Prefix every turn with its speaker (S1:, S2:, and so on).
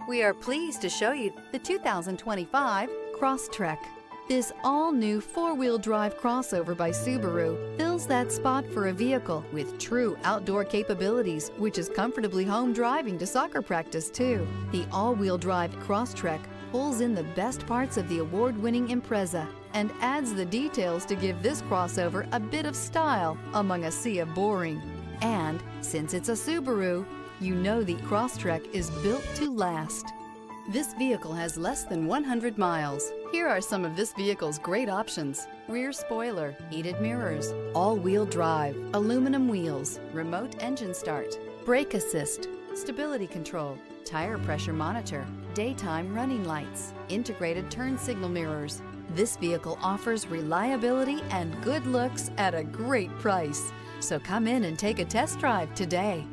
S1: We are pleased to show you the 2025 Crosstrek. This all-new four-wheel drive crossover by Subaru fills that spot for a vehicle with true outdoor capabilities, which is comfortably home driving to soccer practice too. The all-wheel drive Crosstrek pulls in the best parts of the award-winning Impreza and adds the details to give this crossover a bit of style among a sea of boring. And since it's a Subaru, you know the Crosstrek is built to last. This vehicle has less than 100 miles. Here are some of this vehicle's great options: rear spoiler, heated mirrors, all-wheel drive, aluminum wheels, remote engine start, brake assist, stability control, tire pressure monitor, daytime running lights, integrated turn signal mirrors. This vehicle offers reliability and good looks at a great price. So come in and take a test drive today.